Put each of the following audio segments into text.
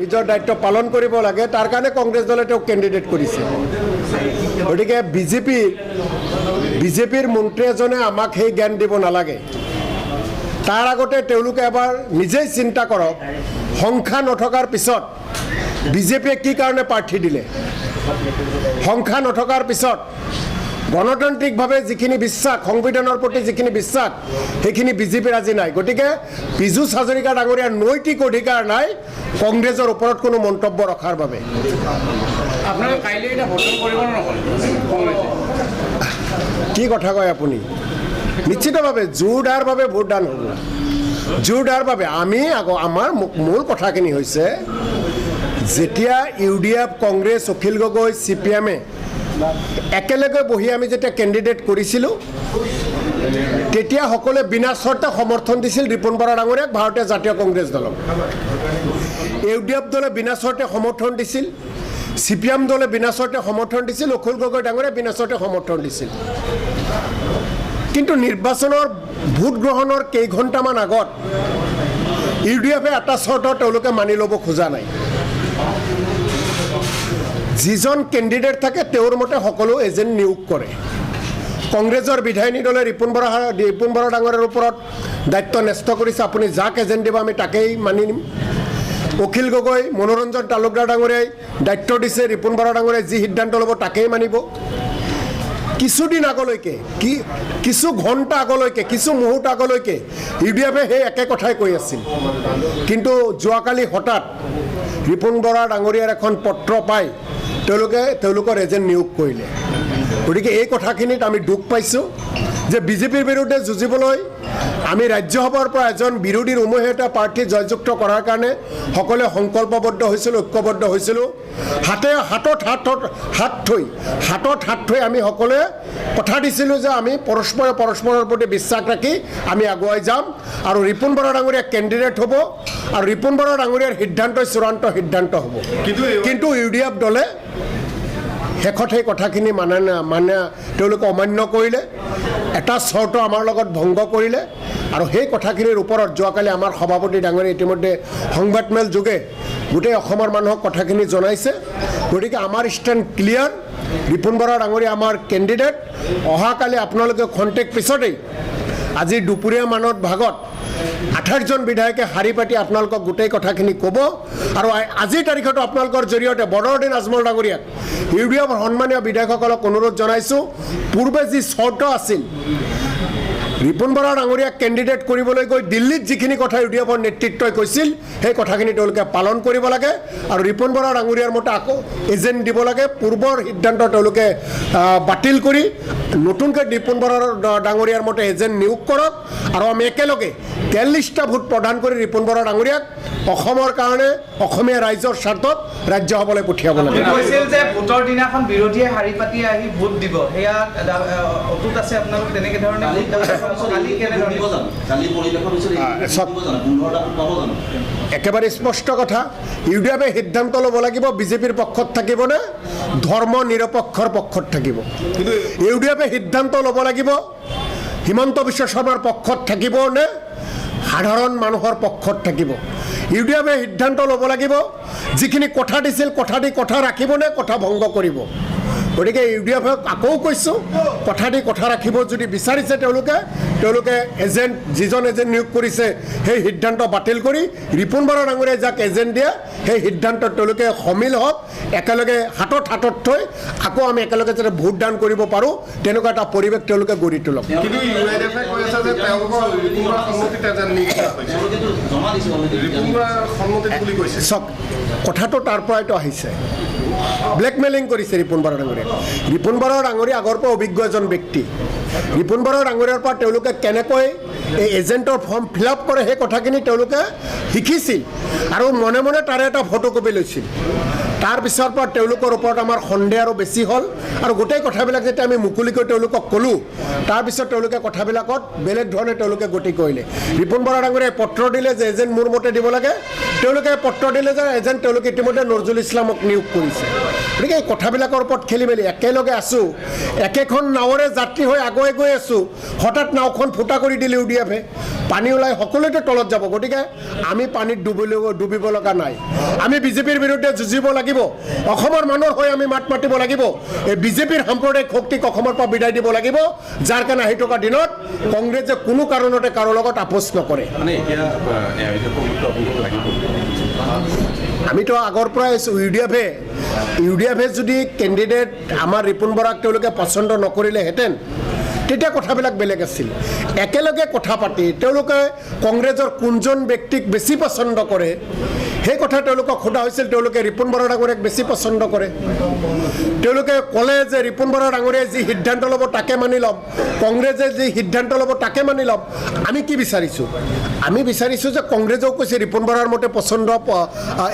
নিজৰ দায়িত্ব পালন কৰিব লাগে তাৰ কাৰণে কংগ্ৰেছ দলে তেওঁক কেণ্ডিডেট কৰিছে গতিকে বিজেপিৰ মন্ত্ৰী এজনে আমাক সেই জ্ঞান দিব নালাগে তাৰ আগতে তেওঁলোকে এবাৰ নিজেই চিন্তা কৰক সংখ্যা নথকাৰ পিছত বিজেপিয়ে কি কাৰণে প্ৰাৰ্থী দিলে সংখ্যা নথকাৰ পিছত গণতান্ত্ৰিকভাৱে যিখিনি বিশ্বাস সংবিধানৰ প্ৰতি যিখিনি বিশ্বাস সেইখিনি বিজেপিৰ আজি নাই গতিকে পীযুষ হাজৰিকা ডাঙৰীয়াৰ নৈতিক অধিকাৰ নাই কংগ্ৰেছৰ ওপৰত কোনো মন্তব্য ৰখাৰ বাবে আপোনালোকে কাইলৈ এটা ভোটদান কৰিব নকৰে কি কথা কয় আপুনি নিশ্চিতভাৱে জোৰদাৰভাৱে ভোটদান হ'ব জোৰদাৰভাৱে আমি আমাৰ মূল কথাখিনি হৈছে যেতিয়া UDF কংগ্ৰেছ অখিল গগৈ CPM একেলগে বহি আমি যেতিয়া কেণ্ডিডেট কৰিছিলোঁ তেতিয়া সকলোৱে বিনা চৰ্তে সমৰ্থন দিছিল ৰিপুণ বৰা ডাঙৰীয়াক ভাৰতীয় জাতীয় কংগ্ৰেছ দলক UDF দলে বিনা চৰ্তে সমৰ্থন দিছিল CPM দলে বিনা চৰ্তে সমৰ্থন দিছিল অখিল গগৈ ডাঙৰীয়াই বিনা চৰ্তে সমৰ্থন দিছিল কিন্তু নিৰ্বাচনৰ ভোট গ্ৰহণৰ কেইঘণ্টামান আগত UDFে এটা চৰ্ত তেওঁলোকে মানি ল'ব খোজা নাই যিজন কেণ্ডিডেট থাকে তেওঁৰ মতে সকলো এজেণ্ট নিয়োগ কৰে কংগ্ৰেছৰ বিধায়িনী দলে ৰিপুণ বৰা ডাঙৰীয়াৰ ওপৰত দায়িত্ব ন্যস্ত কৰিছে আপুনি যাক এজেণ্ট দিব আমি তাকেই মানি নিম অখিল গগৈ মনোৰঞ্জন তালুকদাৰ ডাঙৰীয়াই দায়িত্ব দিছে ৰিপুণ বৰা ডাঙৰীয়াই যি সিদ্ধান্ত ল'ব তাকেই মানিব কিছুদিন আগলৈকে কিছু ঘণ্টা আগলৈকে কিছু মুহূৰ্ত আগলৈকে UDFে সেই একে কথাই কৈ আছিল কিন্তু যোৱাকালি হঠাৎ ৰিপুণ বৰা ডাঙৰীয়াৰ এখন পত্ৰ পাই তেওঁলোকৰ এজেণ্ট নিয়োগ কৰিলে গতিকে এই কথাখিনিত আমি দুখ পাইছোঁ যে বিজেপিৰ বিৰুদ্ধে যুঁজিবলৈ আমি ৰাজ্যসভাৰ পৰা এজন বিৰোধীৰ উমৈহতীয়া এটা প্ৰাৰ্থী জয়যুক্ত কৰাৰ কাৰণে সকলোৱে সংকল্পবদ্ধ হৈছিলোঁ ঐক্যবদ্ধ হৈছিলোঁ হাতত হাত থৈ আমি সকলোৱে কথা দিছিলোঁ যে আমি পৰস্পৰৰ প্ৰতি বিশ্বাস ৰাখি আমি আগুৱাই যাম আৰু ৰিপুণ বৰা ডাঙৰীয়া কেণ্ডিডেট হ'ব আৰু ৰিপুণ বৰা ডাঙৰীয়াৰ সিদ্ধান্তই চূড়ান্ত সিদ্ধান্ত হ'ব কিন্তু UDF দলে শেষত সেই কথাখিনি মানে তেওঁলোকে অমান্য কৰিলে এটা চৰ্ত আমাৰ লগত ভংগ কৰিলে আৰু সেই কথাখিনিৰ ওপৰত যোৱাকালি আমাৰ সভাপতি ডাঙৰীয়া ইতিমধ্যে সংবাদমেল যোগে গোটেই অসমৰ মানুহক কথাখিনি জনাইছে গতিকে আমাৰ ষ্টেণ্ড ক্লিয়াৰ ৰিপুণ বৰা ডাঙৰীয়া আমাৰ কেণ্ডিডেট অহাকালি আপোনালোকে খন্তেক পিছতেই আজি দুপৰীয়া মানত ভাগত 28জন বিধায়কে হাৰি পাতি আপোনালোকক গোটেই কথাখিনি ক'ব আৰু আজিৰ তাৰিখতো আপোনালোকৰ জৰিয়তে বদৰুদ্দিন আজমল ডাঙৰীয়াক UDFৰ সন্মানীয় বিধায়কসকলক অনুৰোধ জনাইছোঁ পূৰ্বে যি চৰ্ত আছিল ৰিপুণ বৰা ডাঙৰীয়াক কেণ্ডিডেট কৰিবলৈ গৈ দিল্লীত যিখিনি কথা UDFৰ নেতৃত্বই কৈছিল সেই কথাখিনি তেওঁলোকে পালন কৰিব লাগে আৰু ৰিপুণ বৰা ডাঙৰীয়াৰ মতে আকৌ এজেণ্ট দিব লাগে পূৰ্বৰ সিদ্ধান্ত তেওঁলোকে বাতিল কৰি নতুনকৈ ৰিপুণ বৰা ডাঙৰীয়াৰ মতে এজেণ্ট নিয়োগ কৰক আৰু আমি একেলগে 43টা ভোট প্ৰদান কৰি ৰিপুণ বৰা ডাঙৰীয়াক অসমৰ কাৰণে অসমীয়া ৰাইজৰ স্বাৰ্থত ৰাজ্যসভালৈ পঠিয়াব লাগে কৈছিল যে ভোটৰ দিনাখন বিৰোধীয়ে হাৰি পাতি আহি ভোট দিব সেয়া অটুট আছে আপোনালোক তেনেকৈ ধৰণে একেবাৰে স্পষ্ট কথা UDFে সিদ্ধান্ত ল'ব লাগিব বিজেপিৰ পক্ষত থাকিবনে ধৰ্ম নিৰপেক্ষৰ পক্ষত থাকিব UDFে সিদ্ধান্ত ল'ব লাগিব হিমন্ত বিশ্ব শৰ্মাৰ পক্ষত থাকিব নে সাধাৰণ মানুহৰ পক্ষত থাকিব UDFে সিদ্ধান্ত ল'ব লাগিব যিখিনি কথা দিছিল কথা ৰাখিব নে কথা ভংগ কৰিব গতিকে UDFক আকৌ কৈছোঁ কথা ৰাখিব যদি বিচাৰিছে তেওঁলোকে এজেণ্ট যিজন এজেণ্ট নিয়োগ কৰিছে সেই সিদ্ধান্ত বাতিল কৰি ৰিপুণ বৰা ডাঙৰীয়াই যাক এজেণ্ট দিয়ে সেই সিদ্ধান্তত তেওঁলোকে সমিল হওক একেলগে হাতত থৈ আকৌ আমি একেলগে যাতে ভোটদান কৰিব পাৰোঁ তেনেকুৱা এটা পৰিৱেশ তেওঁলোকে গঢ়ি তোলক কিন্তু UDFে কৈ আছে যে তেওঁলোকৰ ৰিপুণ বৰা সন্মতিত এজেণ্ট নিয়োগ ৰিপুণ বৰা সন্মতিত বুলি কৈছে চাওক কথাটো তাৰ পৰাইতো আহিছে ব্লেকমেইলিং কৰিছে ৰিপুণ বৰা ডাঙৰীয়াক ৰিপুণ বৰা ডাঙৰীয়া আগৰ পৰা অভিজ্ঞ এজন ব্যক্তি ৰিপুণ বৰা ডাঙৰীয়াৰ পৰা তেওঁলোকে কেনেকৈ এই এজেণ্টৰ ফৰ্ম ফিল আপ কৰে সেই কথাখিনি তেওঁলোকে শিকিছিল আৰু মনে মনে তাৰে এটা ফটোকপি লৈছিল তাৰ পিছৰ পৰা তেওঁলোকৰ ওপৰত আমাৰ সন্দেহ আৰু বেছি হ'ল আৰু গোটেই কথাবিলাক যেতিয়া আমি মুকলিকৈ তেওঁলোকক ক'লোঁ তাৰপিছত তেওঁলোকে কথাবিলাকত বেলেগ ধৰণে তেওঁলোকে গতি কৰিলে ৰিপুণ বৰা ডাঙৰীয়াই পত্ৰ দিলে যে এজেণ্ট মোৰ মতে দিব লাগে তেওঁলোকে পত্ৰ দিলে যে এজেণ্ট তেওঁলোকে ইতিমধ্যে নজৰুল ইছলামক নিয়োগ কৰিছে গতিকে এই কথাবিলাকৰ ওপৰত খেলি মেলি একেলগে আছোঁ একেখন নাৱৰে যাত্ৰী হৈ আগুৱাই গৈ আছোঁ হঠাৎ নাওখন ফুটা কৰি দিলে UDF-এ পানী ওলাই সকলোতে তলত যাব গতিকে আমি পানীত ডুবিব লগা নাই আমি বিজেপিৰ বিৰুদ্ধে যুঁজিব লাগিব অসমৰ মানুহৰ হৈ আমি মাত মাতিব লাগিব এই বিজেপিৰ সাম্প্ৰদায়িক শক্তিক অসমৰ পৰা বিদায় দিব লাগিব যাৰ কাৰণে আহি থকা দিনত কংগ্ৰেছে কোনো কাৰণতে কাৰো লগত আপোচ নকৰে আমিতো আগৰ পৰাই আছোঁ UDF-এ যদি কেণ্ডিডেট আমাৰ ৰিপুণ বৰাক তেওঁলোকে পচন্দ নকৰিলেহেঁতেন তেতিয়া কথাবিলাক বেলেগ আছিল একেলগে কথা পাতি তেওঁলোকে কংগ্ৰেছৰ কোনজন ব্যক্তিক বেছি পচন্দ কৰে সেই কথা তেওঁলোকক সোধা হৈছিল তেওঁলোকে ৰিপুণ বৰা ডাঙৰীয়াক বেছি পচন্দ কৰে তেওঁলোকে ক'লে যে ৰিপুণ বৰা ডাঙৰীয়াই যি সিদ্ধান্ত ল'ব তাকে মানি ল'ম কংগ্ৰেছে যি সিদ্ধান্ত ল'ব তাকে মানি ল'ম আমি কি বিচাৰিছোঁ আমি বিচাৰিছোঁ যে কংগ্ৰেছেও কৈছে ৰিপুণ বৰাৰ মতে পচন্দ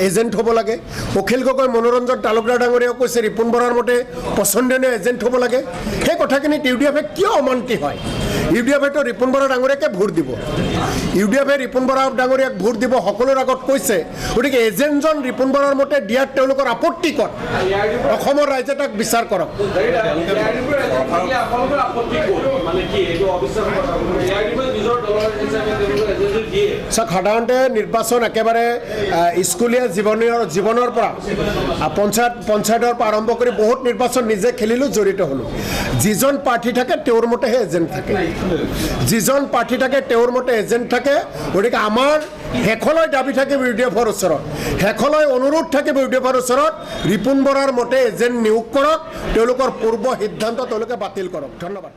এজেণ্ট হ'ব লাগে অখিল গগৈ মনোৰঞ্জন তালুকদাৰ ডাঙৰীয়াও কৈছে ৰিপুণ বৰাৰ মতে পচন্দনীয় এজেণ্ট হ'ব লাগে সেই কথাখিনিত UDF-এ কিয় অমান্তি হয় UDF-এতো ৰিপুণ বৰা ডাঙৰীয়াকে ভোট দিব UDF-এ ৰিপুণ বৰা ডাঙৰীয়াক ভোট দিব সকলোৰে আগত কৈছে গতিকে এজেণ্টজন ৰিপুণ বৰাৰ মতে দিয়াত তেওঁলোকৰ আপত্তি ক'ত অসমৰ ৰাইজে তাক বিচাৰ কৰক চাওক সাধাৰণতে নিৰ্বাচন একেবাৰে স্কুলীয়া জীৱনৰ পৰা পঞ্চায়তৰ পৰা আৰম্ভ কৰি বহুত নিৰ্বাচন নিজে খেলিলোঁ জড়িত হ'লোঁ যিজন প্ৰাৰ্থী থাকে তেওঁৰ মতেহে এজেণ্ট থাকে যিজন প্ৰাৰ্থী থাকে তেওঁৰ মতে এজেণ্ট থাকে গতিকে আমাৰ শেষলৈ দাবী থাকিব UDF-ৰ ওচৰত শেষলৈ অনুৰোধ থাকিব UDF-ৰ ওচৰত ৰিপুণ বৰাৰ মতে এজেণ্ট নিয়োগ কৰক তেওঁলোকৰ পূৰ্ব সিদ্ধান্ত তেওঁলোকে বাতিল কৰক ধন্যবাদ